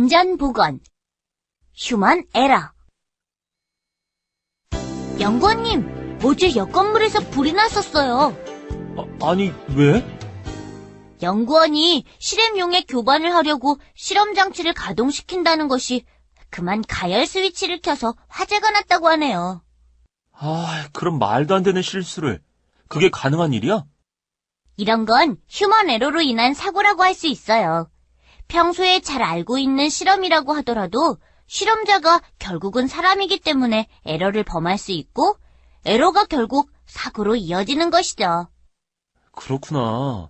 안전보건 휴먼 에러. 연구원님, 어제 옆 건물에서 불이 났었어요. 아니, 왜? 연구원이 실험용의 교반을 하려고 실험 장치를 가동시킨다는 것이 그만 가열 스위치를 켜서 화재가 났다고 하네요. 그럼 말도 안 되는 실수를. 그게 가능한 일이야? 이런 건 휴먼 에러로 인한 사고라고 할 수 있어요. 평소에 잘 알고 있는 실험이라고 하더라도 실험자가 결국은 사람이기 때문에 에러를 범할 수 있고 에러가 결국 사고로 이어지는 것이죠. 그렇구나.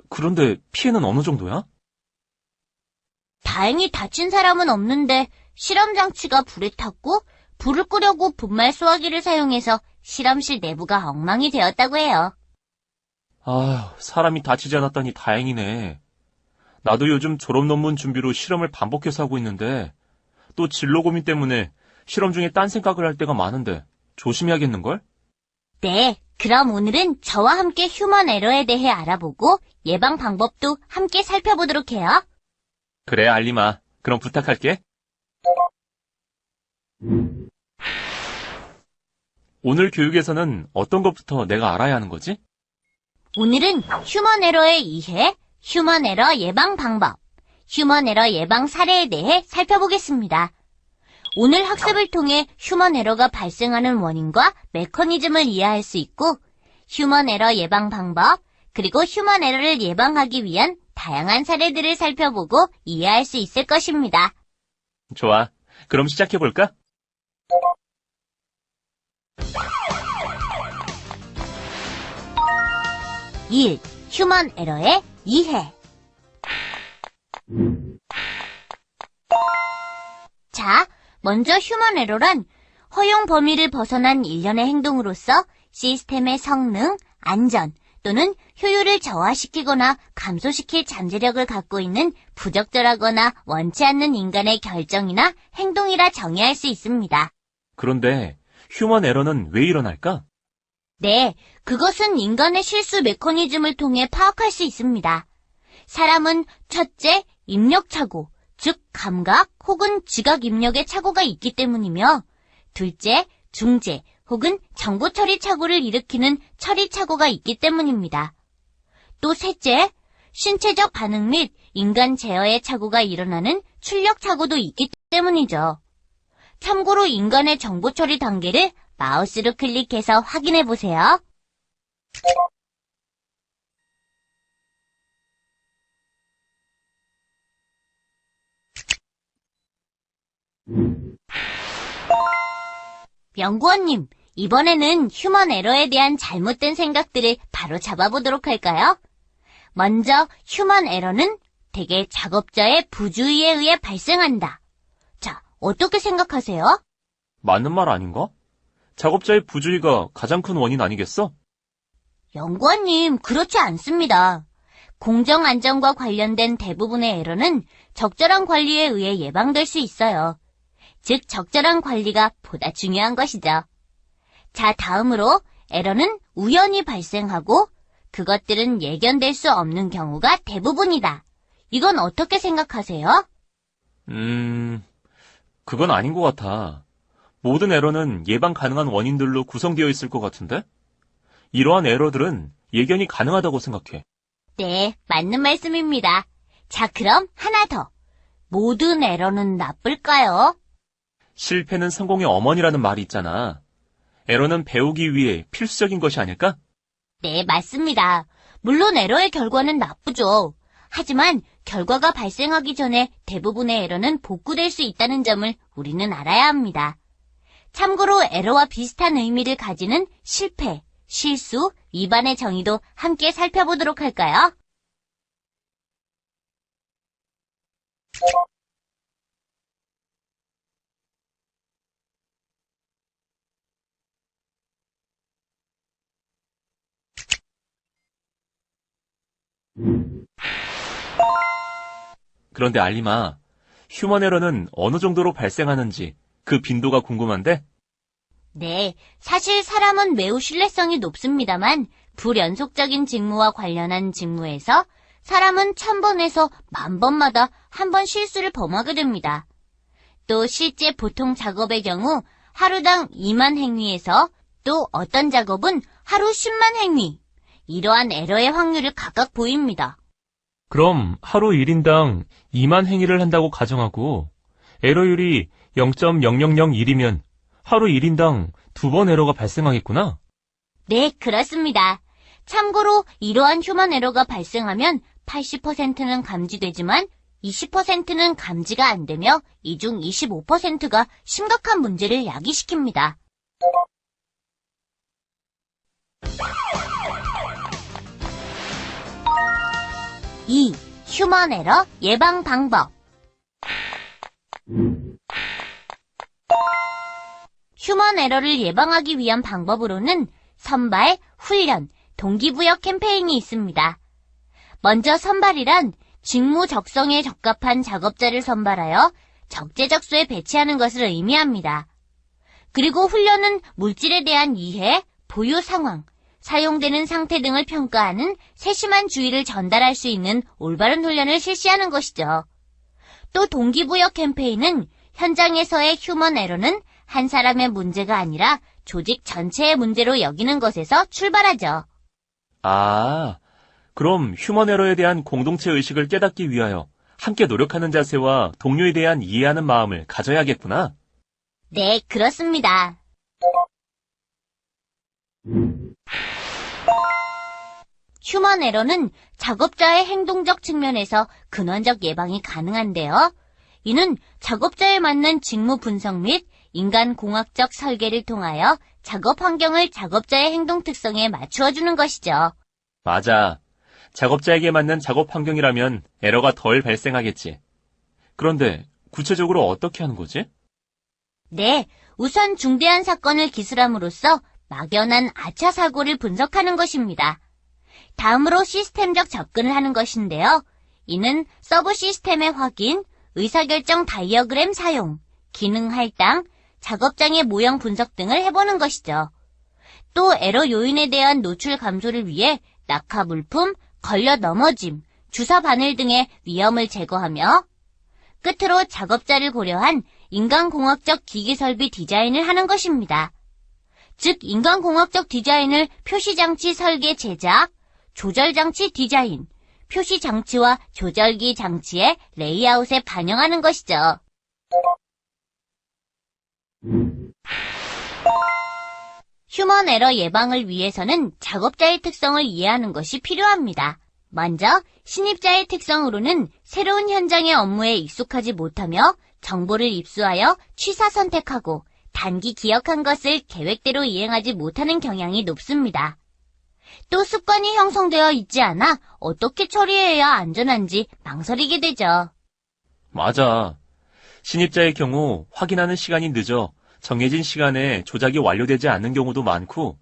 그런데 피해는 어느 정도야? 다행히 다친 사람은 없는데 실험 장치가 불에 탔고 불을 끄려고 분말 쏘아기를 사용해서 실험실 내부가 엉망이 되었다고 해요. 사람이 다치지 않았다니 다행이네. 나도 요즘 졸업 논문 준비로 실험을 반복해서 하고 있는데 또 진로 고민 때문에 실험 중에 딴 생각을 할 때가 많은데 조심해야겠는걸? 네, 그럼 오늘은 저와 함께 휴먼 에러에 대해 알아보고 예방 방법도 함께 살펴보도록 해요. 그래, 알림아. 그럼 부탁할게. 오늘 교육에서는 어떤 것부터 내가 알아야 하는 거지? 오늘은 휴먼 에러의 이해, 휴먼 에러 예방 방법, 휴먼 에러 예방 사례에 대해 살펴보겠습니다. 오늘 학습을 통해 휴먼 에러가 발생하는 원인과 메커니즘을 이해할 수 있고 휴먼 에러 예방 방법, 그리고 휴먼 에러를 예방하기 위한 다양한 사례들을 살펴보고 이해할 수 있을 것입니다. 좋아. 그럼 시작해볼까? (1) 휴먼 에러의 이해. 자, 먼저 휴먼 에러란 허용 범위를 벗어난 일련의 행동으로서 시스템의 성능, 안전 또는 효율을 저하시키거나 감소시킬 잠재력을 갖고 있는 부적절하거나 원치 않는 인간의 결정이나 행동이라 정의할 수 있습니다. 그런데 휴먼 에러는 왜 일어날까? 네, 그것은 인간의 실수 메커니즘을 통해 파악할 수 있습니다. 사람은 첫째, 입력 착오, 즉 감각 혹은 지각 입력의 착오가 있기 때문이며 둘째, 중재 혹은 정보 처리 착오를 일으키는 처리 착오가 있기 때문입니다. 또 셋째, 신체적 반응 및 인간 제어의 착오가 일어나는 출력 착오도 있기 때문이죠. 참고로 인간의 정보 처리 단계를 마우스로 클릭해서 확인해 보세요. 연구원님, 이번에는 휴먼 에러에 대한 잘못된 생각들을 바로 잡아보도록 할까요? 먼저 휴먼 에러는 대개 작업자의 부주의에 의해 발생한다. 자, 어떻게 생각하세요? 맞는 말 아닌가? 작업자의 부주의가 가장 큰 원인 아니겠어? 연구원님, 그렇지 않습니다. 공정 안전과 관련된 대부분의 에러는 적절한 관리에 의해 예방될 수 있어요. 즉, 적절한 관리가 보다 중요한 것이죠. 자, 다음으로 에러는 우연히 발생하고 그것들은 예견될 수 없는 경우가 대부분이다. 이건 어떻게 생각하세요? 그건 아닌 것 같아. 모든 에러는 예방 가능한 원인들로 구성되어 있을 것 같은데? 이러한 에러들은 예견이 가능하다고 생각해. 네, 맞는 말씀입니다. 자, 그럼 하나 더. 모든 에러는 나쁠까요? 실패는 성공의 어머니라는 말이 있잖아. 에러는 배우기 위해 필수적인 것이 아닐까? 네, 맞습니다. 물론 에러의 결과는 나쁘죠. 하지만 결과가 발생하기 전에 대부분의 에러는 복구될 수 있다는 점을 우리는 알아야 합니다. 참고로 에러와 비슷한 의미를 가지는 실패, 실수, 위반의 정의도 함께 살펴보도록 할까요? 그런데 알림아, 휴먼 에러는 어느 정도로 발생하는지 그 빈도가 궁금한데? 네, 사실 사람은 매우 신뢰성이 높습니다만 불연속적인 직무와 관련한 직무에서 사람은 1000번에서 10,000번마다 한 번 실수를 범하게 됩니다. 또 실제 보통 작업의 경우 하루당 2만 행위에서 또 어떤 작업은 하루 10만 행위. 이러한 에러의 확률을 각각 보입니다. 그럼 하루 1인당 2만 행위를 한다고 가정하고 에러율이 0.0001이면 하루 1인당 2번 에러가 발생하겠구나? 네, 그렇습니다. 참고로 이러한 휴먼 에러가 발생하면 80%는 감지되지만 20%는 감지가 안 되며 이 중 25%가 심각한 문제를 야기시킵니다. 2. 휴먼 에러 예방 방법. 휴먼 에러를 예방하기 위한 방법으로는 선발, 훈련, 동기부여 캠페인이 있습니다. 먼저 선발이란 직무 적성에 적합한 작업자를 선발하여 적재적소에 배치하는 것을 의미합니다. 그리고 훈련은 물질에 대한 이해, 보유 상황, 사용되는 상태 등을 평가하는 세심한 주의를 전달할 수 있는 올바른 훈련을 실시하는 것이죠. 또 동기부여 캠페인은 현장에서의 휴먼 에러는 한 사람의 문제가 아니라 조직 전체의 문제로 여기는 것에서 출발하죠. 아, 그럼 휴먼 에러에 대한 공동체 의식을 깨닫기 위하여 함께 노력하는 자세와 동료에 대한 이해하는 마음을 가져야겠구나. 네, 그렇습니다. 휴먼 에러는 작업자의 행동적 측면에서 근원적 예방이 가능한데요. 이는 작업자에 맞는 직무 분석 및 인간공학적 설계를 통하여 작업 환경을 작업자의 행동 특성에 맞추어주는 것이죠. 맞아. 작업자에게 맞는 작업 환경이라면 에러가 덜 발생하겠지. 그런데 구체적으로 어떻게 하는 거지? 네, 우선 중대한 사건을 기술함으로써 막연한 아차 사고를 분석하는 것입니다. 다음으로 시스템적 접근을 하는 것인데요. 이는 서브 시스템의 확인, 의사결정 다이어그램 사용, 기능 할당, 작업장의 모형 분석 등을 해보는 것이죠. 또 에러 요인에 대한 노출 감소를 위해 낙하 물품, 걸려 넘어짐, 주사 바늘 등의 위험을 제거하며 끝으로 작업자를 고려한 인간공학적 기기설비 디자인을 하는 것입니다. 즉 인간공학적 디자인을 표시장치 설계 제작, 조절장치 디자인, 표시장치와 조절기 장치의 레이아웃에 반영하는 것이죠. 휴먼 에러 예방을 위해서는 작업자의 특성을 이해하는 것이 필요합니다. 먼저 신입자의 특성으로는 새로운 현장의 업무에 익숙하지 못하며 정보를 입수하여 취사 선택하고 단기 기억한 것을 계획대로 이행하지 못하는 경향이 높습니다. 또 습관이 형성되어 있지 않아 어떻게 처리해야 안전한지 망설이게 되죠. 맞아. 신입자의 경우 확인하는 시간이 늦어 정해진 시간에 조작이 완료되지 않는 경우도 많고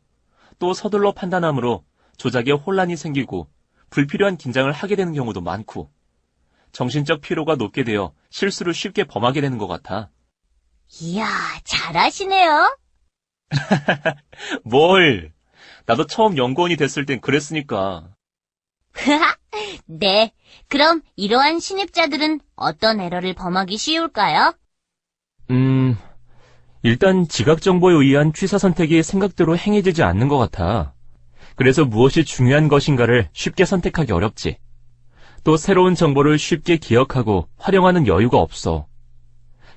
또 서둘러 판단함으로 조작에 혼란이 생기고 불필요한 긴장을 하게 되는 경우도 많고 정신적 피로가 높게 되어 실수를 쉽게 범하게 되는 것 같아. 이야, 잘하시네요. 뭘? 나도 처음 연구원이 됐을 땐 그랬으니까. 네, 그럼 이러한 신입자들은 어떤 에러를 범하기 쉬울까요? 일단 지각 정보에 의한 취사 선택이 생각대로 행해지지 않는 것 같아. 그래서 무엇이 중요한 것인가를 쉽게 선택하기 어렵지. 또 새로운 정보를 쉽게 기억하고 활용하는 여유가 없어.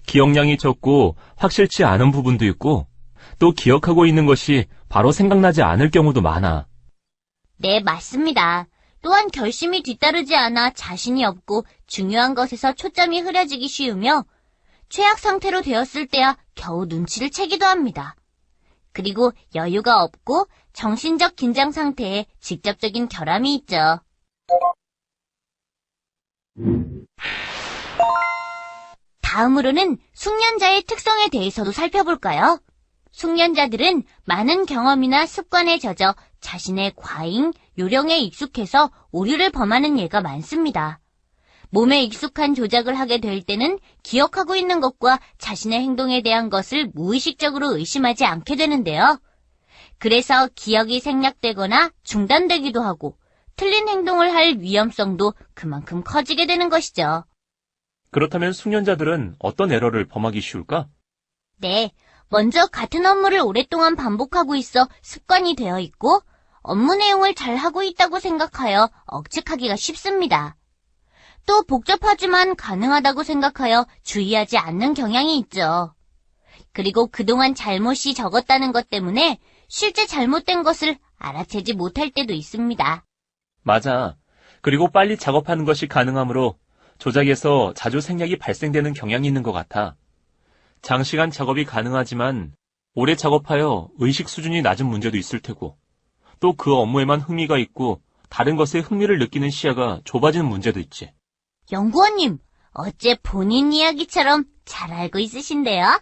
기억량이 적고 확실치 않은 부분도 있고 또 기억하고 있는 것이 바로 생각나지 않을 경우도 많아. 네, 맞습니다. 또한 결심이 뒤따르지 않아 자신이 없고 중요한 것에서 초점이 흐려지기 쉬우며 최악 상태로 되었을 때야 겨우 눈치를 채기도 합니다. 그리고 여유가 없고 정신적 긴장 상태에 직접적인 결함이 있죠. 다음으로는 숙련자의 특성에 대해서도 살펴볼까요? 숙련자들은 많은 경험이나 습관에 젖어 자신의 과잉, 요령에 익숙해서 오류를 범하는 예가 많습니다. 몸에 익숙한 조작을 하게 될 때는 기억하고 있는 것과 자신의 행동에 대한 것을 무의식적으로 의심하지 않게 되는데요. 그래서 기억이 생략되거나 중단되기도 하고 틀린 행동을 할 위험성도 그만큼 커지게 되는 것이죠. 그렇다면 숙련자들은 어떤 에러를 범하기 쉬울까? 네, 먼저 같은 업무를 오랫동안 반복하고 있어 습관이 되어 있고 업무 내용을 잘 하고 있다고 생각하여 억측하기가 쉽습니다. 또 복잡하지만 가능하다고 생각하여 주의하지 않는 경향이 있죠. 그리고 그동안 잘못이 적었다는 것 때문에 실제 잘못된 것을 알아채지 못할 때도 있습니다. 맞아. 그리고 빨리 작업하는 것이 가능하므로 조작에서 자주 생략이 발생되는 경향이 있는 것 같아. 장시간 작업이 가능하지만 오래 작업하여 의식 수준이 낮은 문제도 있을 테고 또 그 업무에만 흥미가 있고 다른 것에 흥미를 느끼는 시야가 좁아지는 문제도 있지. 연구원님, 어째 본인 이야기처럼 잘 알고 있으신데요?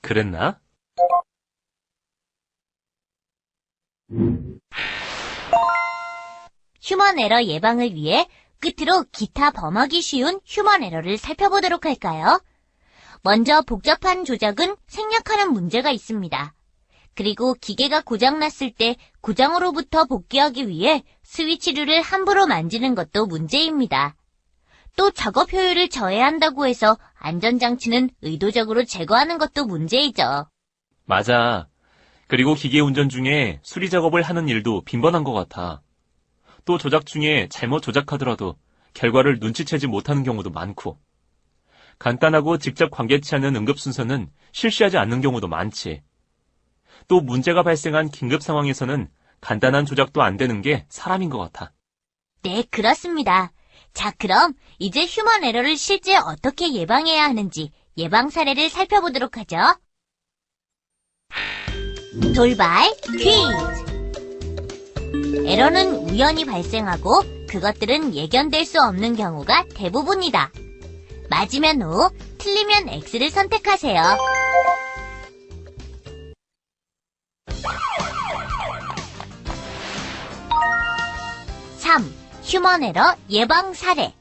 그랬나? 휴먼 에러 예방을 위해 끝으로 기타 범하기 쉬운 휴먼 에러를 살펴보도록 할까요? 먼저 복잡한 조작은 생략하는 문제가 있습니다. 그리고 기계가 고장났을 때 고장으로부터 복귀하기 위해 스위치류를 함부로 만지는 것도 문제입니다. 또 작업 효율을 저해한다고 해서 안전장치는 의도적으로 제거하는 것도 문제이죠. 맞아. 그리고 기계 운전 중에 수리 작업을 하는 일도 빈번한 것 같아. 또 조작 중에 잘못 조작하더라도 결과를 눈치채지 못하는 경우도 많고. 간단하고 직접 관계치 않는 응급 순서는 실시하지 않는 경우도 많지. 또 문제가 발생한 긴급 상황에서는 간단한 조작도 안 되는 게 사람인 것 같아. 네, 그렇습니다. 자, 그럼 이제 휴먼 에러를 실제 어떻게 예방해야 하는지 예방 사례를 살펴보도록 하죠. 돌발 퀴즈! 에러는 우연히 발생하고 그것들은 예견될 수 없는 경우가 대부분이다. 맞으면 O, 틀리면 X를 선택하세요. 3. 휴먼 에러 예방 사례.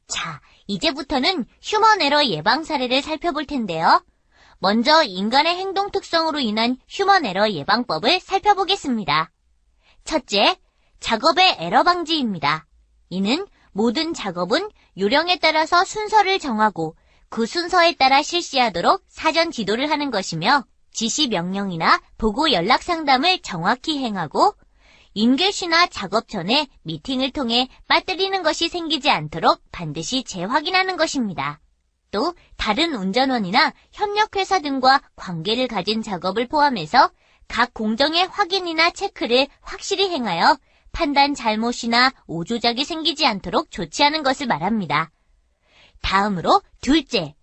자, 이제부터는 휴먼 에러 예방 사례를 살펴볼 텐데요. 먼저 인간의 행동 특성으로 인한 휴먼 에러 예방법을 살펴보겠습니다. 첫째, 작업의 에러 방지입니다. 이는 모든 작업은 요령에 따라서 순서를 정하고 그 순서에 따라 실시하도록 사전 지도를 하는 것이며 지시 명령이나 보고 연락 상담을 정확히 행하고 인계시나 작업 전에 미팅을 통해 빠뜨리는 것이 생기지 않도록 반드시 재확인하는 것입니다. 또 다른 운전원이나 협력회사 등과 관계를 가진 작업을 포함해서 각 공정의 확인이나 체크를 확실히 행하여 판단 잘못이나 오조작이 생기지 않도록 조치하는 것을 말합니다. 다음으로 둘째,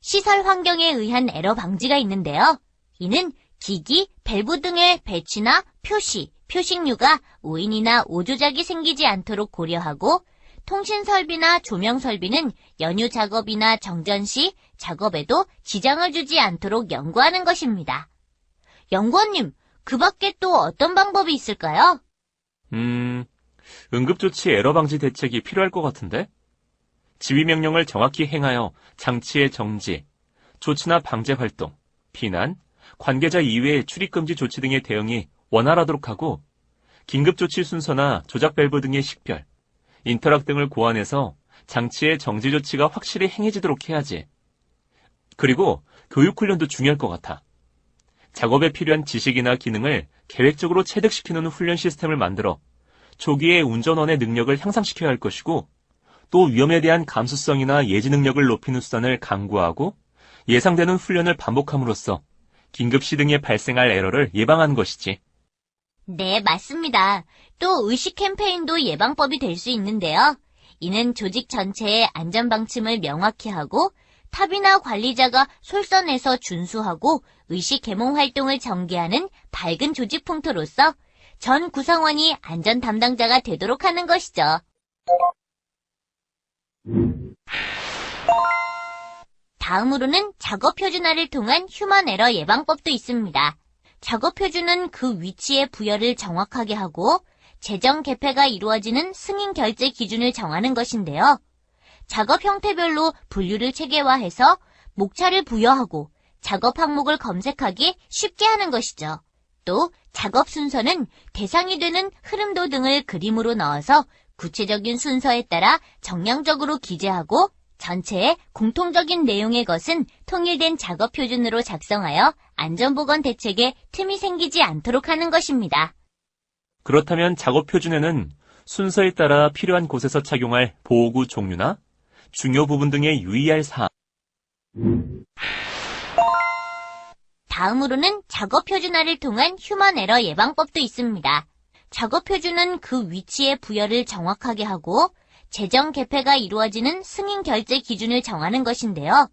시설 환경에 의한 에러 방지가 있는데요. 이는 기기, 밸브 등의 배치나 표시, 표식류가 오인이나 오조작이 생기지 않도록 고려하고 통신 설비나 조명 설비는 연유 작업이나 정전 시 작업에도 지장을 주지 않도록 연구하는 것입니다. 연구원님, 그 밖에 또 어떤 방법이 있을까요? 응급조치 에러 방지 대책이 필요할 것 같은데? 지휘명령을 정확히 행하여 장치의 정지, 조치나 방제 활동, 비난, 관계자 이외의 출입금지 조치 등의 대응이 원활하도록 하고 긴급조치 순서나 조작 밸브 등의 식별, 인터락 등을 고안해서 장치의 정지 조치가 확실히 행해지도록 해야지. 그리고 교육훈련도 중요할 것 같아. 작업에 필요한 지식이나 기능을 계획적으로 체득시키는 훈련 시스템을 만들어 초기에 운전원의 능력을 향상시켜야 할 것이고 또 위험에 대한 감수성이나 예지 능력을 높이는 수단을 강구하고 예상되는 훈련을 반복함으로써 긴급 시 등에 발생할 에러를 예방하는 것이지. 네, 맞습니다. 또 의식 캠페인도 예방법이 될 수 있는데요. 이는 조직 전체의 안전방침을 명확히 하고 탑이나 관리자가 솔선해서 준수하고 의식 계몽 활동을 전개하는 밝은 조직 풍토로서 전 구성원이 안전 담당자가 되도록 하는 것이죠. 다음으로는 작업 표준화를 통한 휴먼 에러 예방법도 있습니다. 작업 표준은 그 위치의 부여를 정확하게 하고 재정 개폐가 이루어지는 승인 결제 기준을 정하는 것인데요. 작업 형태별로 분류를 체계화해서 목차를 부여하고 작업 항목을 검색하기 쉽게 하는 것이죠. 또 작업 순서는 대상이 되는 흐름도 등을 그림으로 넣어서 구체적인 순서에 따라 정량적으로 기재하고 전체에 공통적인 내용의 것은 통일된 작업 표준으로 작성하여 안전보건 대책에 틈이 생기지 않도록 하는 것입니다. 그렇다면 작업 표준에는 순서에 따라 필요한 곳에서 착용할 보호구 종류나 중요 부분 등에 유의할 사항. 다음으로는 작업 표준화를 통한 휴먼 에러 예방법도 있습니다. 작업 표준은 그 위치의 부여를 정확하게 하고 재정 개폐가 이루어지는 승인 결제 기준을 정하는 것인데요.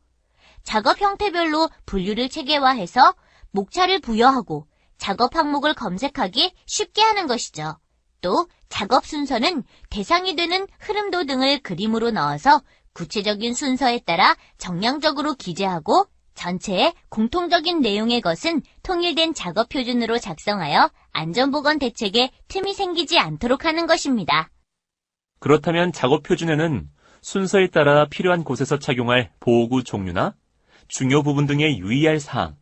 작업 형태별로 분류를 체계화해서 목차를 부여하고 작업 항목을 검색하기 쉽게 하는 것이죠. 또 작업 순서는 대상이 되는 흐름도 등을 그림으로 넣어서 구체적인 순서에 따라 정량적으로 기재하고 전체에 공통적인 내용의 것은 통일된 작업 표준으로 작성하여 안전보건 대책에 틈이 생기지 않도록 하는 것입니다. 그렇다면 작업 표준에는 순서에 따라 필요한 곳에서 착용할 보호구 종류나 중요 부분 등에 유의할 사항,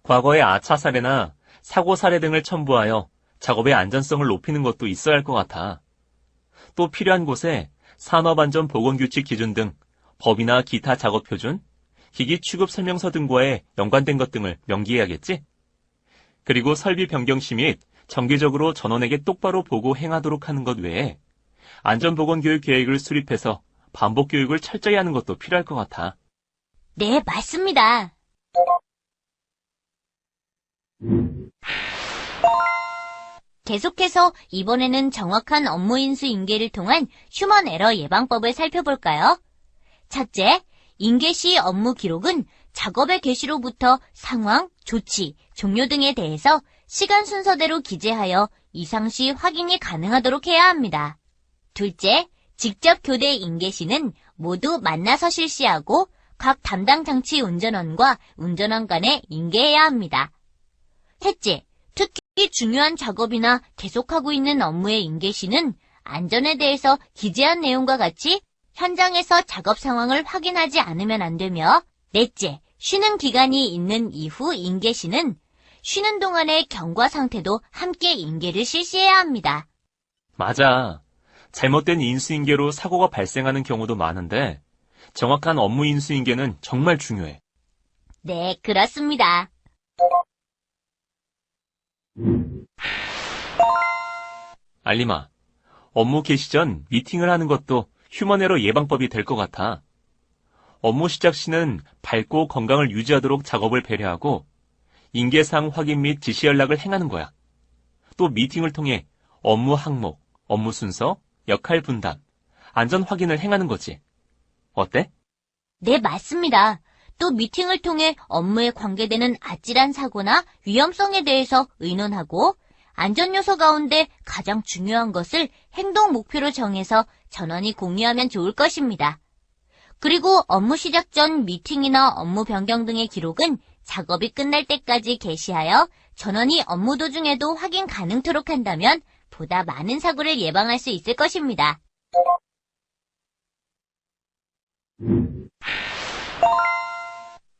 과거의 아차 사례나 사고 사례 등을 첨부하여 작업의 안전성을 높이는 것도 있어야 할 것 같아. 또 필요한 곳에 산업안전보건규칙 기준 등 법이나 기타 작업 표준, 기기 취급 설명서 등과의 연관된 것 등을 명기해야겠지? 그리고 설비 변경 시 및 정기적으로 전원에게 똑바로 보고 행하도록 하는 것 외에 안전보건교육 계획을 수립해서 반복 교육을 철저히 하는 것도 필요할 것 같아. 네, 맞습니다. 계속해서 이번에는 정확한 업무 인수 인계를 통한 휴먼 에러 예방법을 살펴볼까요? 첫째, 인계 시 업무 기록은 작업의 개시로부터 상황, 조치, 종료 등에 대해서 시간 순서대로 기재하여 이상 시 확인이 가능하도록 해야 합니다. 둘째, 직접 교대 인계 시는 모두 만나서 실시하고 각 담당 장치 운전원과 운전원 간에 인계해야 합니다. 셋째, 특히 중요한 작업이나 계속하고 있는 업무의 인계 시는 안전에 대해서 기재한 내용과 같이 현장에서 작업 상황을 확인하지 않으면 안 되며, 넷째, 쉬는 기간이 있는 이후 인계 시는 쉬는 동안의 경과 상태도 함께 인계를 실시해야 합니다. 맞아. 잘못된 인수인계로 사고가 발생하는 경우도 많은데 정확한 업무 인수인계는 정말 중요해. 네, 그렇습니다. 알림아, 업무 개시 전 미팅을 하는 것도 휴먼 에러 예방법이 될 것 같아. 업무 시작 시는 밝고 건강을 유지하도록 작업을 배려하고 인계사항 확인 및 지시 연락을 행하는 거야. 또 미팅을 통해 업무 항목, 업무 순서, 역할 분담, 안전 확인을 행하는 거지. 어때? 네, 맞습니다. 또 미팅을 통해 업무에 관계되는 아찔한 사고나 위험성에 대해서 의논하고 안전 요소 가운데 가장 중요한 것을 행동 목표로 정해서 전원이 공유하면 좋을 것입니다. 그리고 업무 시작 전 미팅이나 업무 변경 등의 기록은 작업이 끝날 때까지 게시하여 전원이 업무 도중에도 확인 가능토록 한다면 보다 많은 사고를 예방할 수 있을 것입니다.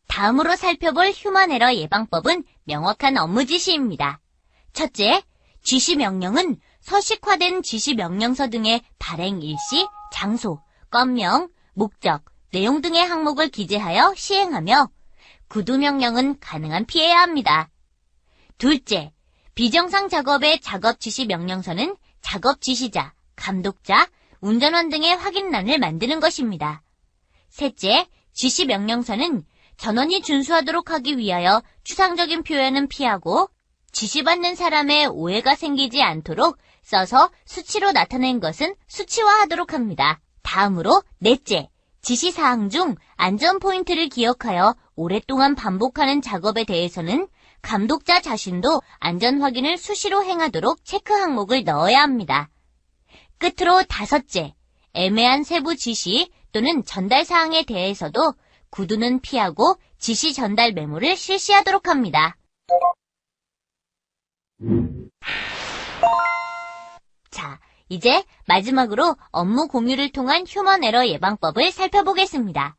다음으로 살펴볼 휴먼 에러 예방법은 명확한 업무 지시입니다. 첫째, 지시 명령은 서식화된 지시 명령서 등의 발행 일시, 장소, 건명, 목적, 내용 등의 항목을 기재하여 시행하며 구두 명령은 가능한 피해야 합니다. 둘째, 비정상 작업의 작업 지시 명령서는 작업 지시자, 감독자, 운전원 등의 확인란을 만드는 것입니다. 셋째, 지시 명령서는 전원이 준수하도록 하기 위하여 추상적인 표현은 피하고 지시받는 사람의 오해가 생기지 않도록 써서 수치로 나타낸 것은 수치화하도록 합니다. 다음으로 넷째, 지시사항 중 안전 포인트를 기억하여 오랫동안 반복하는 작업에 대해서는 감독자 자신도 안전 확인을 수시로 행하도록 체크 항목을 넣어야 합니다. 끝으로 다섯째, 애매한 세부 지시 또는 전달 사항에 대해서도 구두는 피하고 지시 전달 메모를 실시하도록 합니다. 자, 이제 마지막으로 업무 공유를 통한 휴먼 에러 예방법을 살펴보겠습니다.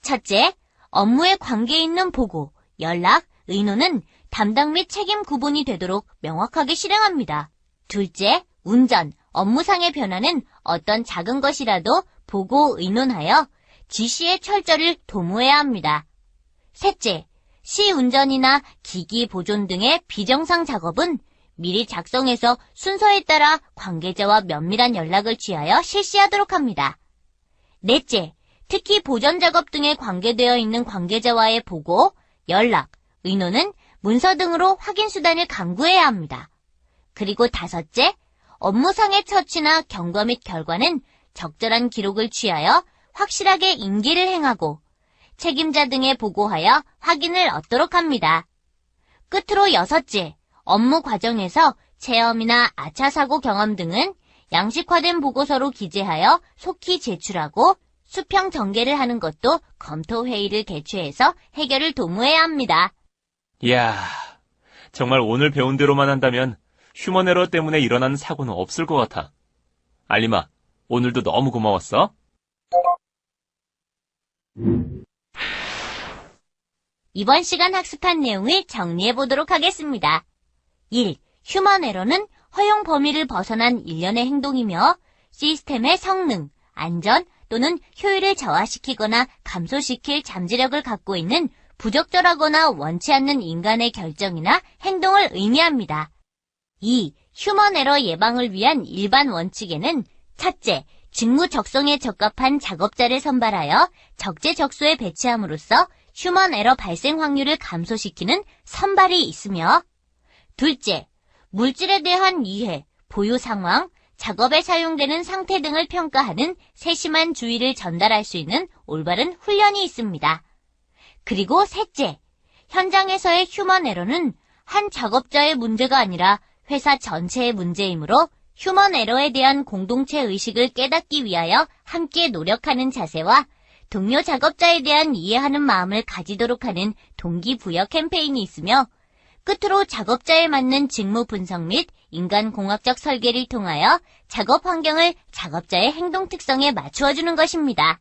첫째, 업무에 관계 있는 보고, 연락, 의논은 담당 및 책임 구분이 되도록 명확하게 실행합니다. 둘째, 운전, 업무상의 변화는 어떤 작은 것이라도 보고 의논하여 지시의 철저를 도모해야 합니다. 셋째, 시운전이나 기기 보존 등의 비정상 작업은 미리 작성해서 순서에 따라 관계자와 면밀한 연락을 취하여 실시하도록 합니다. 넷째, 특히 보전 작업 등에 관계되어 있는 관계자와의 보고, 연락, 의논은 문서 등으로 확인 수단을 강구해야 합니다. 그리고 다섯째, 업무상의 처치나 경과 및 결과는 적절한 기록을 취하여 확실하게 인계를 행하고 책임자 등에 보고하여 확인을 얻도록 합니다. 끝으로 여섯째, 업무 과정에서 체험이나 아차사고 경험 등은 양식화된 보고서로 기재하여 속히 제출하고 수평 전개를 하는 것도 검토회의를 개최해서 해결을 도모해야 합니다. 이야, 정말 오늘 배운 대로만 한다면 휴먼 에러 때문에 일어나는 사고는 없을 것 같아. 알림아, 오늘도 너무 고마웠어. 이번 시간 학습한 내용을 정리해 보도록 하겠습니다. 1. 휴먼 에러는 허용 범위를 벗어난 일련의 행동이며 시스템의 성능, 안전 또는 효율을 저하시키거나 감소시킬 잠재력을 갖고 있는 부적절하거나 원치 않는 인간의 결정이나 행동을 의미합니다. 2. 휴먼 에러 예방을 위한 일반 원칙에는 첫째, 직무 적성에 적합한 작업자를 선발하여 적재적소에 배치함으로써 휴먼 에러 발생 확률을 감소시키는 선발이 있으며 둘째, 물질에 대한 이해, 보유 상황, 작업에 사용되는 상태 등을 평가하는 세심한 주의를 전달할 수 있는 올바른 훈련이 있습니다. 그리고 셋째, 현장에서의 휴먼 에러는 한 작업자의 문제가 아니라 회사 전체의 문제이므로 휴먼 에러에 대한 공동체 의식을 깨닫기 위하여 함께 노력하는 자세와 동료 작업자에 대한 이해하는 마음을 가지도록 하는 동기부여 캠페인이 있으며 끝으로 작업자에 맞는 직무 분석 및 인간공학적 설계를 통하여 작업 환경을 작업자의 행동 특성에 맞추어주는 것입니다.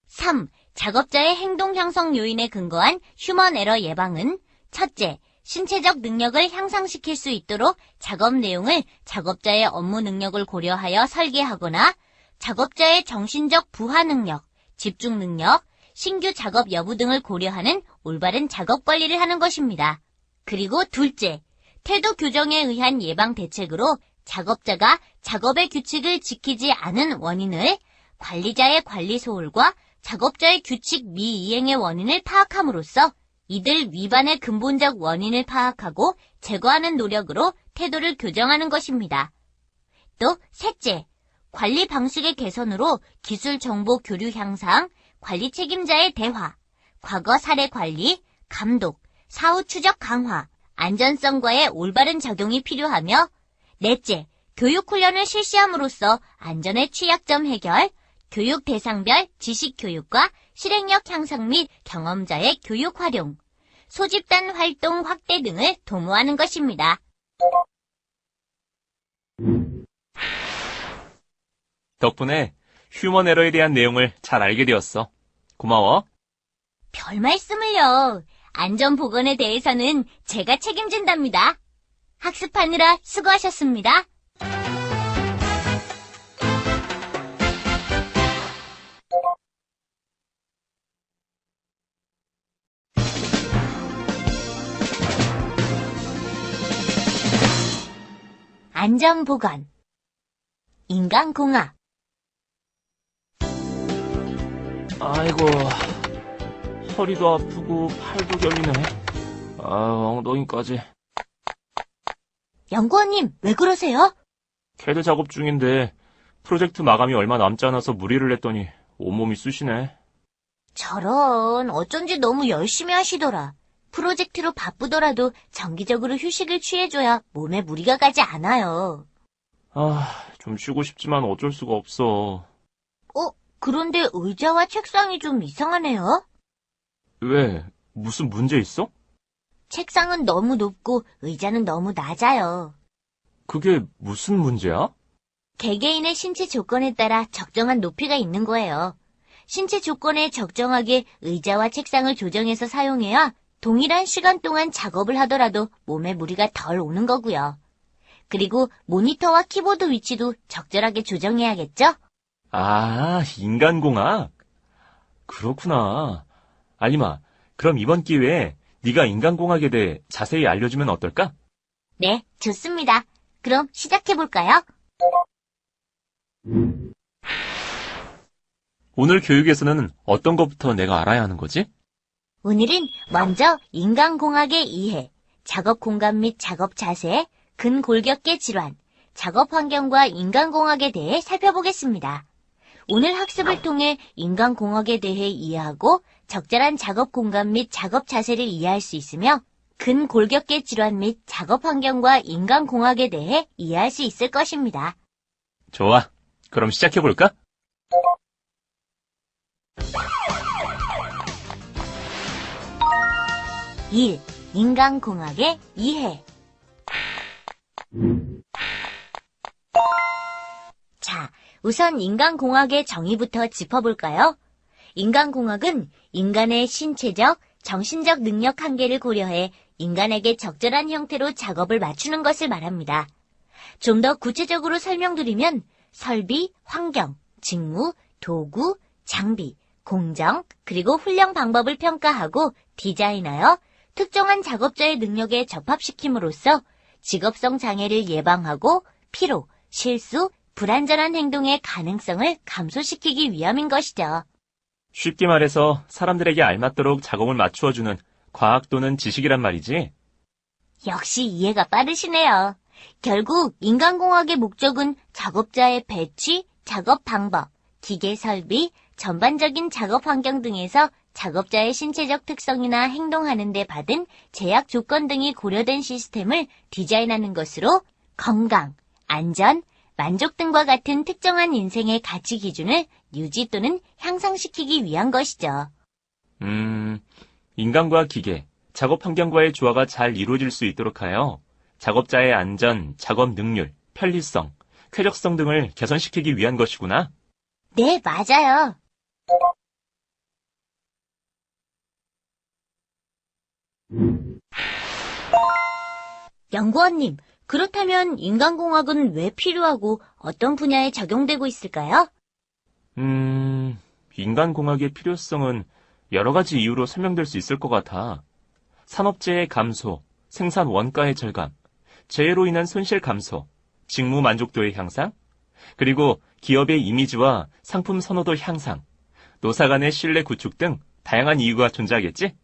3. 작업자의 행동 형성 요인에 근거한 휴먼 에러 예방은 첫째, 신체적 능력을 향상시킬 수 있도록 작업 내용을 작업자의 업무 능력을 고려하여 설계하거나 작업자의 정신적 부하 능력, 집중 능력, 신규 작업 여부 등을 고려하는 올바른 작업 관리를 하는 것입니다. 그리고 둘째, 태도 교정에 의한 예방 대책으로 작업자가 작업의 규칙을 지키지 않은 원인을 관리자의 관리 소홀과 작업자의 규칙 미이행의 원인을 파악함으로써 이들 위반의 근본적 원인을 파악하고 제거하는 노력으로 태도를 교정하는 것입니다. 또 셋째, 관리 방식의 개선으로 기술 정보 교류 향상, 관리 책임자의 대화, 과거 사례 관리, 감독, 사후 추적 강화, 안전성과의 올바른 적용이 필요하며 넷째, 교육 훈련을 실시함으로써 안전의 취약점 해결, 교육 대상별 지식 교육과 실행력 향상 및 경험자의 교육 활용, 소집단 활동 확대 등을 도모하는 것입니다. 덕분에 휴먼 에러에 대한 내용을 잘 알게 되었어. 고마워. 별 말씀을요. 안전보건에 대해서는 제가 책임진답니다. 학습하느라 수고하셨습니다. 안전보건, 인간공학. 아이고, 허리도 아프고 팔도 결리네. 엉덩이까지. 연구원님, 왜 그러세요? 캐드 작업 중인데 프로젝트 마감이 얼마 남지 않아서 무리를 했더니 온몸이 쑤시네. 저런, 어쩐지 너무 열심히 하시더라. 프로젝트로 바쁘더라도 정기적으로 휴식을 취해줘야 몸에 무리가 가지 않아요. 좀 쉬고 싶지만 어쩔 수가 없어. 그런데 의자와 책상이 좀 이상하네요. 왜? 무슨 문제 있어? 책상은 너무 높고 의자는 너무 낮아요. 그게 무슨 문제야? 개개인의 신체 조건에 따라 적정한 높이가 있는 거예요. 신체 조건에 적정하게 의자와 책상을 조정해서 사용해야 동일한 시간 동안 작업을 하더라도 몸에 무리가 덜 오는 거고요. 그리고 모니터와 키보드 위치도 적절하게 조정해야겠죠? 아, 인간공학? 그렇구나. 알림아, 그럼 이번 기회에 네가 인간공학에 대해 자세히 알려주면 어떨까? 네, 좋습니다. 그럼 시작해볼까요? 오늘 교육에서는 어떤 것부터 내가 알아야 하는 거지? 오늘은 먼저 인간공학의 이해, 작업 공간 및 작업 자세, 근골격계 질환, 작업 환경과 인간공학에 대해 살펴보겠습니다. 오늘 학습을 통해 인간공학에 대해 이해하고 적절한 작업 공간 및 작업 자세를 이해할 수 있으며 근골격계 질환 및 작업 환경과 인간공학에 대해 이해할 수 있을 것입니다. 좋아. 그럼 시작해볼까? 일. 인간공학의 이해. 자, 우선 인간공학의 정의부터 짚어볼까요? 인간공학은 인간의 신체적, 정신적 능력 한계를 고려해 인간에게 적절한 형태로 작업을 맞추는 것을 말합니다. 좀 더 구체적으로 설명드리면 설비, 환경, 직무, 도구, 장비, 공정, 그리고 훈련 방법을 평가하고 디자인하여 특정한 작업자의 능력에 접합시킴으로써 직업성 장애를 예방하고 피로, 실수, 불완전한 행동의 가능성을 감소시키기 위함인 것이죠. 쉽게 말해서 사람들에게 알맞도록 작업을 맞추어주는 과학 또는 지식이란 말이지. 역시 이해가 빠르시네요. 결국 인간공학의 목적은 작업자의 배치, 작업 방법, 기계 설비, 전반적인 작업 환경 등에서 작업자의 신체적 특성이나 행동하는 데 받은 제약 조건 등이 고려된 시스템을 디자인하는 것으로 건강, 안전, 만족 등과 같은 특정한 인생의 가치 기준을 유지 또는 향상시키기 위한 것이죠. 인간과 기계, 작업 환경과의 조화가 잘 이루어질 수 있도록 하여 작업자의 안전, 작업 능률, 편리성, 쾌적성 등을 개선시키기 위한 것이구나. 네, 맞아요. 연구원님, 그렇다면 인간공학은 왜 필요하고 어떤 분야에 적용되고 있을까요? 인간공학의 필요성은 여러 가지 이유로 설명될 수 있을 것 같아. 산업재해 감소, 생산 원가의 절감, 재해로 인한 손실 감소, 직무 만족도의 향상, 그리고 기업의 이미지와 상품 선호도 향상, 노사 간의 신뢰 구축 등 다양한 이유가 존재하겠지?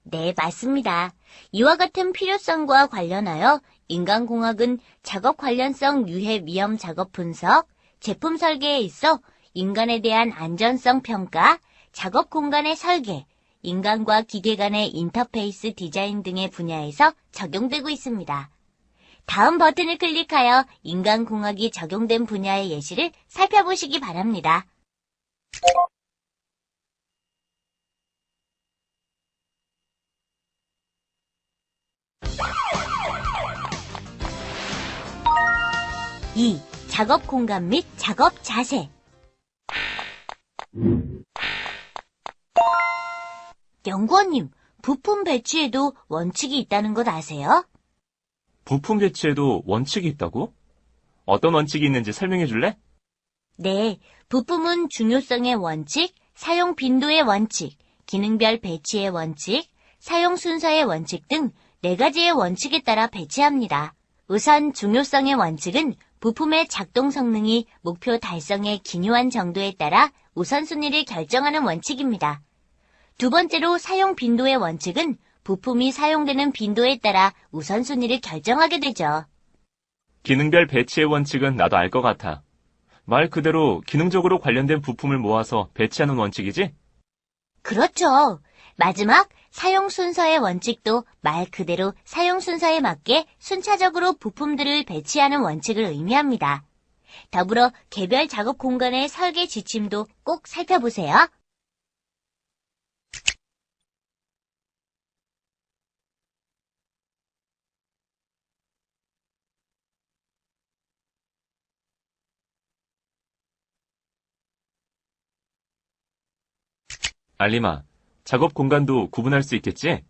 네, 맞습니다. 이와 같은 필요성과 관련하여 인간공학은 작업 관련성 유해 위험 작업 분석, 제품 설계에 있어 인간에 대한 안전성 평가, 작업 공간의 설계, 인간과 기계 간의 인터페이스 디자인 등의 분야에서 적용되고 있습니다. 다음 버튼을 클릭하여 인간공학이 적용된 분야의 예시를 살펴보시기 바랍니다. 이. 작업 공간 및 작업 자세. 연구원님, 부품 배치에도 원칙이 있다는 것 아세요? 부품 배치에도 원칙이 있다고? 어떤 원칙이 있는지 설명해 줄래? 네, 부품은 중요성의 원칙, 사용 빈도의 원칙, 기능별 배치의 원칙, 사용 순서의 원칙 등 4가지의 원칙에 따라 배치합니다. 우선 중요성의 원칙은 부품의 작동 성능이 목표 달성의 기묘한 정도에 따라 우선순위를 결정하는 원칙입니다. 두 번째로 사용 빈도의 원칙은 부품이 사용되는 빈도에 따라 우선순위를 결정하게 되죠. 기능별 배치의 원칙은 나도 알 것 같아. 말 그대로 기능적으로 관련된 부품을 모아서 배치하는 원칙이지? 그렇죠. 마지막 사용 순서의 원칙도 말 그대로 사용 순서에 맞게 순차적으로 부품들을 배치하는 원칙을 의미합니다. 더불어 개별 작업 공간의 설계 지침도 꼭 살펴보세요. 알림아, 작업 공간도 구분할 수 있겠지?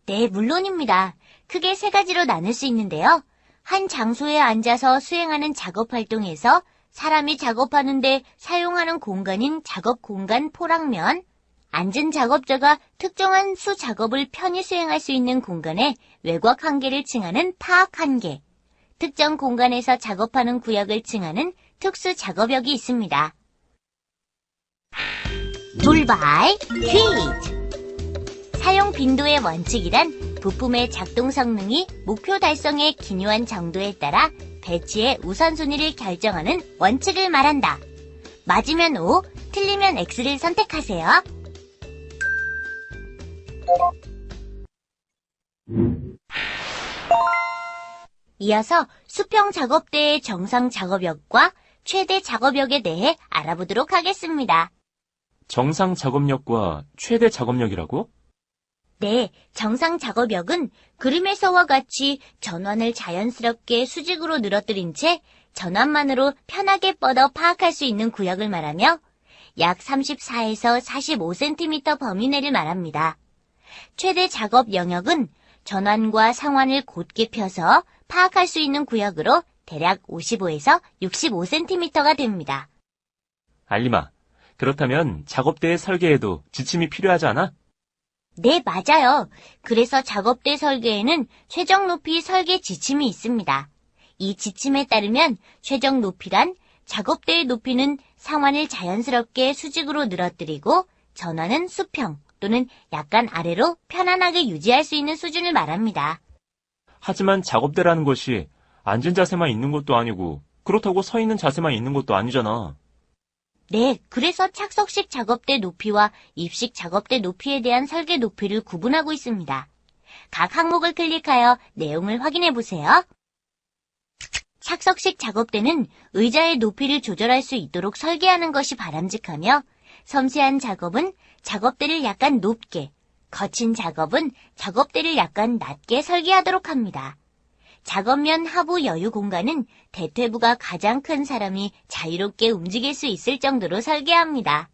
네, 물론입니다. 크게 세 가지로 나눌 수 있는데요. 한 장소에 앉아서 수행하는 작업 활동에서 사람이 작업하는데 사용하는 공간인 작업 공간 포랑면, 앉은 작업자가 특정한 수 작업을 편히 수행할 수 있는 공간의 외곽 한계를 칭하는 파악 한계, 특정 공간에서 작업하는 구역을 칭하는 특수 작업역이 있습니다. 돌발 퀴즈! 사용 빈도의 원칙이란 부품의 작동 성능이 목표 달성의 기묘한 정도에 따라 배치의 우선순위를 결정하는 원칙을 말한다. 맞으면 O, 틀리면 X를 선택하세요. 이어서 수평 작업대의 정상 작업역과 최대 작업역에 대해 알아보도록 하겠습니다. 정상 작업력과 최대 작업력이라고? 네, 정상 작업역은 그림에서와 같이 전환을 자연스럽게 수직으로 늘어뜨린 채 전환만으로 편하게 뻗어 파악할 수 있는 구역을 말하며 약 34에서 45cm 범위 내를 말합니다. 최대 작업 영역은 전환과 상환을 곧게 펴서 파악할 수 있는 구역으로 대략 55에서 65cm가 됩니다. 알림아, 그렇다면 작업대의 설계에도 지침이 필요하지 않아? 네, 맞아요. 그래서 작업대 설계에는 최적 높이 설계 지침이 있습니다. 이 지침에 따르면 최적 높이란 작업대의 높이는 상완을 자연스럽게 수직으로 늘어뜨리고 전환은 수평 또는 약간 아래로 편안하게 유지할 수 있는 수준을 말합니다. 하지만 작업대라는 것이 앉은 자세만 있는 것도 아니고 그렇다고 서 있는 자세만 있는 것도 아니잖아. 네, 그래서 착석식 작업대 높이와 입식 작업대 높이에 대한 설계 높이를 구분하고 있습니다. 각 항목을 클릭하여 내용을 확인해 보세요. 착석식 작업대는 의자의 높이를 조절할 수 있도록 설계하는 것이 바람직하며 섬세한 작업은 작업대를 약간 높게, 거친 작업은 작업대를 약간 낮게 설계하도록 합니다. 작업면 하부 여유 공간은 대퇴부가 가장 큰 사람이 자유롭게 움직일 수 있을 정도로 설계합니다.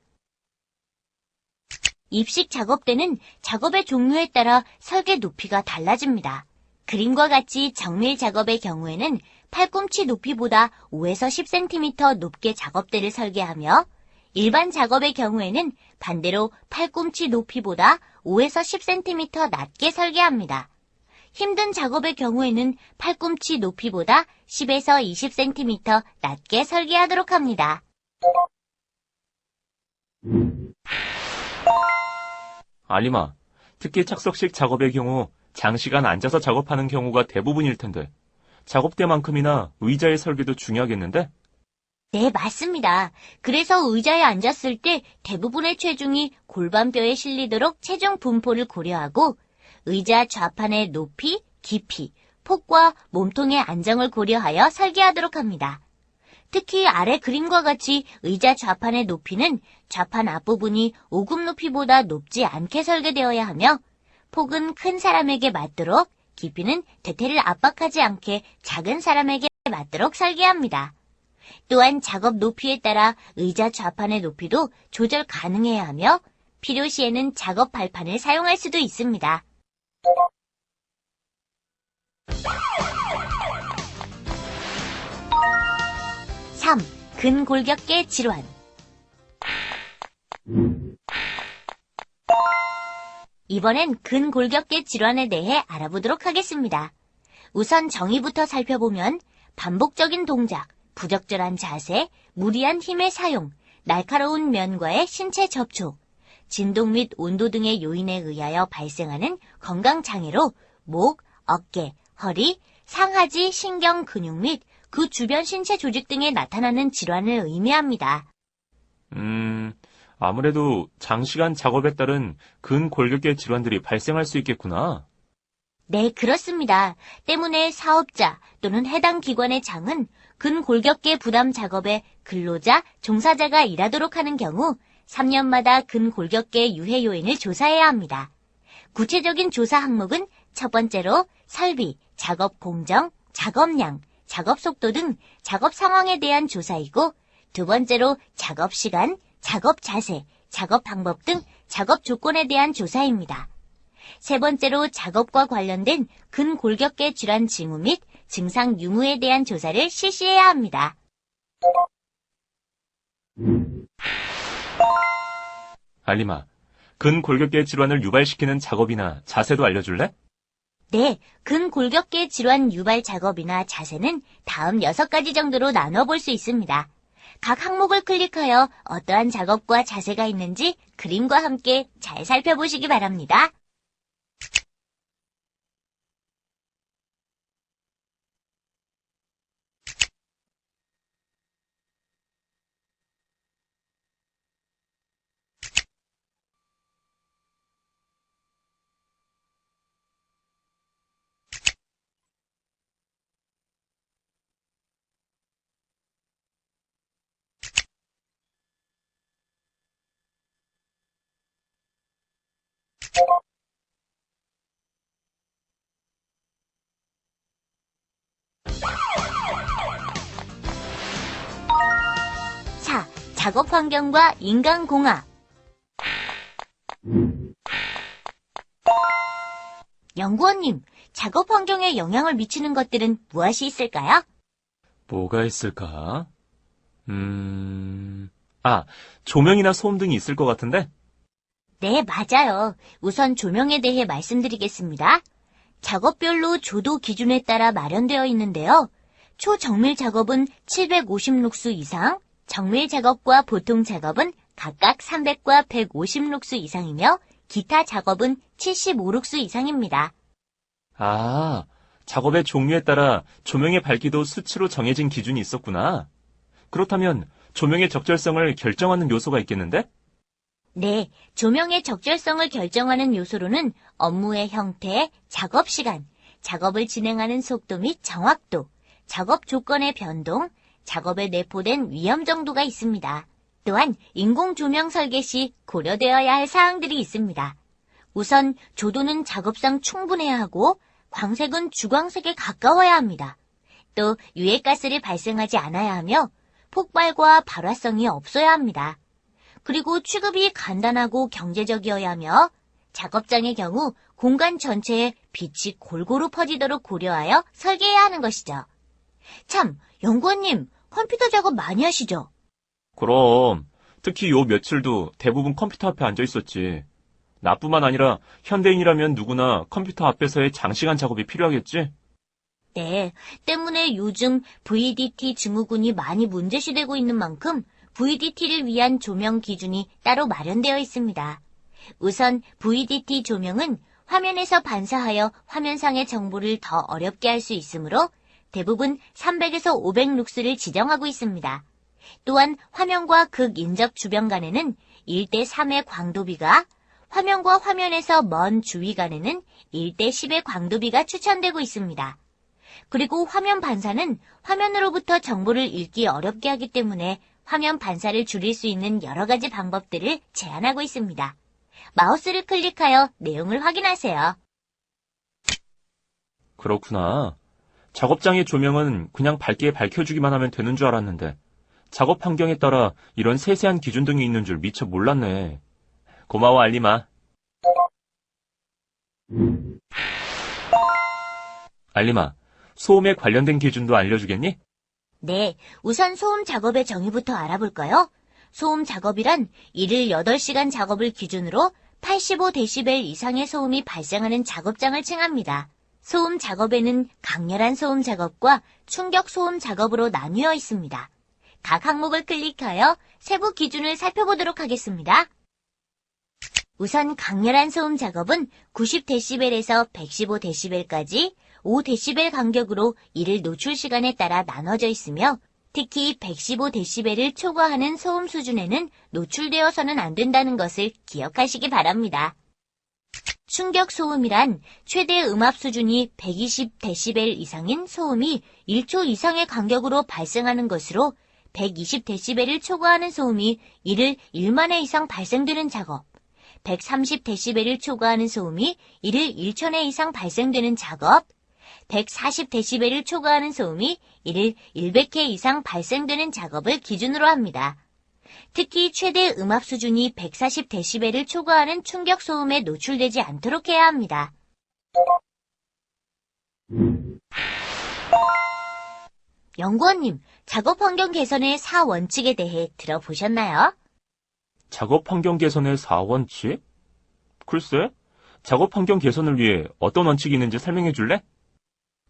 입식 작업대는 작업의 종류에 따라 설계 높이가 달라집니다. 그림과 같이 정밀 작업의 경우에는 팔꿈치 높이보다 5에서 10cm 높게 작업대를 설계하며 일반 작업의 경우에는 반대로 팔꿈치 높이보다 5에서 10cm 낮게 설계합니다. 힘든 작업의 경우에는 팔꿈치 높이보다 10에서 20cm 낮게 설계하도록 합니다. 알림아, 특히 착석식 작업의 경우 장시간 앉아서 작업하는 경우가 대부분일 텐데 작업대만큼이나 의자의 설계도 중요하겠는데? 네, 맞습니다. 그래서 의자에 앉았을 때 대부분의 체중이 골반뼈에 실리도록 체중 분포를 고려하고 의자 좌판의 높이, 깊이, 폭과 몸통의 안정을 고려하여 설계하도록 합니다. 특히 아래 그림과 같이 의자 좌판의 높이는 좌판 앞부분이 오금 높이보다 높지 않게 설계되어야 하며 폭은 큰 사람에게 맞도록, 깊이는 대퇴를 압박하지 않게 작은 사람에게 맞도록 설계합니다. 또한 작업 높이에 따라 의자 좌판의 높이도 조절 가능해야 하며 필요시에는 작업 발판을 사용할 수도 있습니다. 3. 근골격계 질환. 이번엔 근골격계 질환에 대해 알아보도록 하겠습니다. 우선 정의부터 살펴보면 반복적인 동작, 부적절한 자세, 무리한 힘의 사용, 날카로운 면과의 신체 접촉, 진동 및 온도 등의 요인에 의하여 발생하는 건강장애로 목, 어깨, 허리, 상하지, 신경, 근육 및 그 주변 신체 조직 등에 나타나는 질환을 의미합니다. 아무래도 장시간 작업에 따른 근골격계 질환들이 발생할 수 있겠구나. 네, 그렇습니다. 때문에 사업자 또는 해당 기관의 장은 근골격계 부담 작업에 근로자, 종사자가 일하도록 하는 경우 3년마다 근골격계 유해 요인을 조사해야 합니다. 구체적인 조사 항목은 첫 번째로 설비, 작업 공정, 작업량, 작업 속도 등 작업 상황에 대한 조사이고 두 번째로 작업 시간, 작업 자세, 작업 방법 등 작업 조건에 대한 조사입니다. 세 번째로 작업과 관련된 근골격계 질환 징후 및 증상 유무에 대한 조사를 실시해야 합니다. 알림아, 근골격계 질환을 유발시키는 작업이나 자세도 알려줄래? 네, 근골격계 질환 유발 작업이나 자세는 다음 6가지 정도로 나눠볼 수 있습니다. 각 항목을 클릭하여 어떠한 작업과 자세가 있는지 그림과 함께 잘 살펴보시기 바랍니다. 자, 작업 환경과 인간 공학. 연구원님, 작업 환경에 영향을 미치는 것들은 무엇이 있을까요? 뭐가 있을까? 조명이나 소음 등이 있을 것 같은데? 네, 맞아요. 우선 조명에 대해 말씀드리겠습니다. 작업별로 조도 기준에 따라 마련되어 있는데요. 초정밀 작업은 750룩스 이상, 정밀 작업과 보통 작업은 각각 300과 150룩스 이상이며 기타 작업은 75룩스 이상입니다. 아, 작업의 종류에 따라 조명의 밝기도 수치로 정해진 기준이 있었구나. 그렇다면 조명의 적절성을 결정하는 요소가 있겠는데? 네, 조명의 적절성을 결정하는 요소로는 업무의 형태, 작업 시간, 작업을 진행하는 속도 및 정확도, 작업 조건의 변동, 작업에 내포된 위험 정도가 있습니다. 또한 인공 조명 설계 시 고려되어야 할 사항들이 있습니다. 우선 조도는 작업상 충분해야 하고 광색은 주광색에 가까워야 합니다. 또 유해가스를 발생하지 않아야 하며 폭발과 발화성이 없어야 합니다. 그리고 취급이 간단하고 경제적이어야 하며 작업장의 경우 공간 전체에 빛이 골고루 퍼지도록 고려하여 설계해야 하는 것이죠. 참, 연구원님, 컴퓨터 작업 많이 하시죠? 그럼, 특히 요 며칠도 대부분 컴퓨터 앞에 앉아 있었지. 나뿐만 아니라 현대인이라면 누구나 컴퓨터 앞에서의 장시간 작업이 필요하겠지? 네, 때문에 요즘 VDT 증후군이 많이 문제시되고 있는 만큼 VDT를 위한 조명 기준이 따로 마련되어 있습니다. 우선 VDT 조명은 화면에서 반사하여 화면상의 정보를 더 어렵게 할 수 있으므로 대부분 300에서 500룩스를 지정하고 있습니다. 또한 화면과 극인접 주변 간에는 1:3의 광도비가, 화면과 화면에서 먼 주위 간에는 1:10의 광도비가 추천되고 있습니다. 그리고 화면 반사는 화면으로부터 정보를 읽기 어렵게 하기 때문에 화면 반사를 줄일 수 있는 여러 가지 방법들을 제안하고 있습니다. 마우스를 클릭하여 내용을 확인하세요. 그렇구나. 작업장의 조명은 그냥 밝게 밝혀주기만 하면 되는 줄 알았는데 작업 환경에 따라 이런 세세한 기준 등이 있는 줄 미처 몰랐네. 고마워, 알림아. 알림아, 소음에 관련된 기준도 알려주겠니? 네, 우선 소음 작업의 정의부터 알아볼까요? 소음 작업이란 일일 8시간 작업을 기준으로 85데시벨 이상의 소음이 발생하는 작업장을 칭합니다. 소음 작업에는 강렬한 소음 작업과 충격 소음 작업으로 나뉘어 있습니다. 각 항목을 클릭하여 세부 기준을 살펴보도록 하겠습니다. 우선 강렬한 소음 작업은 90데시벨에서 115데시벨까지 5데시벨 간격으로 이를 노출 시간에 따라 나눠져 있으며 특히 115데시벨을 초과하는 소음 수준에는 노출되어서는 안 된다는 것을 기억하시기 바랍니다. 충격 소음이란 최대 음압 수준이 120데시벨 이상인 소음이 1초 이상의 간격으로 발생하는 것으로 120데시벨을 초과하는 소음이 이를 1만 회 이상 발생되는 작업, 130데시벨을 초과하는 소음이 이를 1,000회 이상 발생되는 작업, 140데시벨을 초과하는 소음이 이를 100회 이상 발생되는 작업을 기준으로 합니다. 특히 최대 음압 수준이 140데시벨을 초과하는 충격 소음에 노출되지 않도록 해야 합니다. 연구원님, 작업 환경 개선의 4원칙에 대해 들어보셨나요? 작업 환경 개선의 4원칙? 글쎄, 작업 환경 개선을 위해 어떤 원칙이 있는지 설명해 줄래?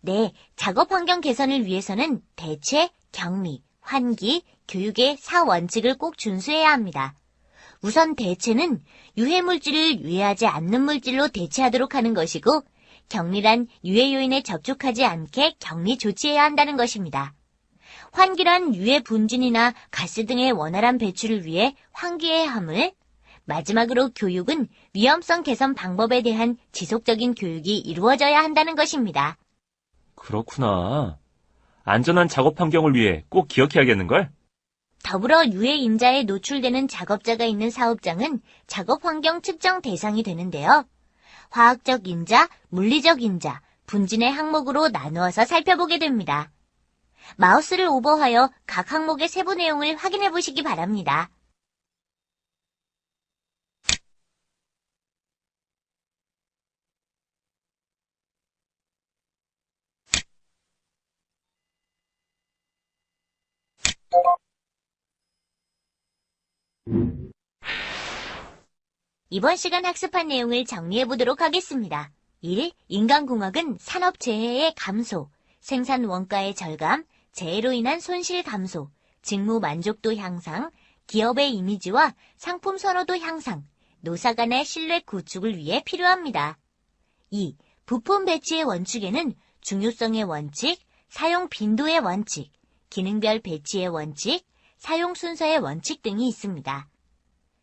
네, 작업 환경 개선을 위해서는 대체, 격리, 환기, 교육의 4원칙을 꼭 준수해야 합니다. 우선 대체는 유해 물질을 유해하지 않는 물질로 대체하도록 하는 것이고, 격리란 유해 요인에 접촉하지 않게 격리 조치해야 한다는 것입니다. 환기란 유해 분진이나 가스 등의 원활한 배출을 위해 환기해야 함을, 마지막으로 교육은 위험성 개선 방법에 대한 지속적인 교육이 이루어져야 한다는 것입니다. 그렇구나. 안전한 작업 환경을 위해 꼭 기억해야겠는걸? 더불어 유해 인자에 노출되는 작업자가 있는 사업장은 작업 환경 측정 대상이 되는데요. 화학적 인자, 물리적 인자, 분진의 항목으로 나누어서 살펴보게 됩니다. 마우스를 오버하여 각 항목의 세부 내용을 확인해 보시기 바랍니다. 이번 시간 학습한 내용을 정리해 보도록 하겠습니다. 1. 인간공학은 산업재해의 감소, 생산 원가의 절감, 재해로 인한 손실 감소, 직무 만족도 향상, 기업의 이미지와 상품 선호도 향상, 노사 간의 신뢰 구축을 위해 필요합니다. 2. 부품 배치의 원칙에는 중요성의 원칙, 사용 빈도의 원칙, 기능별 배치의 원칙, 사용 순서의 원칙 등이 있습니다.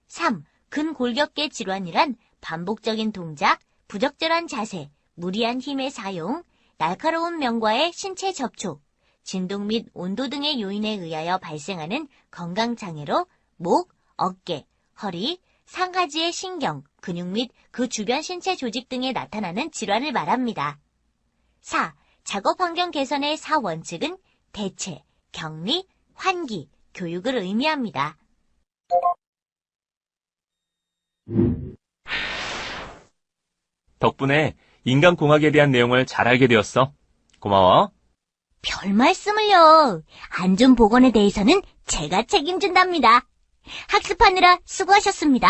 3. 근골격계 질환이란 반복적인 동작, 부적절한 자세, 무리한 힘의 사용, 날카로운 면과의 신체 접촉, 진동 및 온도 등의 요인에 의하여 발생하는 건강장애로 목, 어깨, 허리, 상하지의 신경, 근육 및 그 주변 신체 조직 등에 나타나는 질환을 말합니다. 4. 작업 환경 개선의 4원칙은 대체, 격리, 환기, 교육을 의미합니다. 덕분에 인간공학에 대한 내용을 잘 알게 되었어. 고마워. 별 말씀을요. 안전보건에 대해서는 제가 책임진답니다. 학습하느라 수고하셨습니다.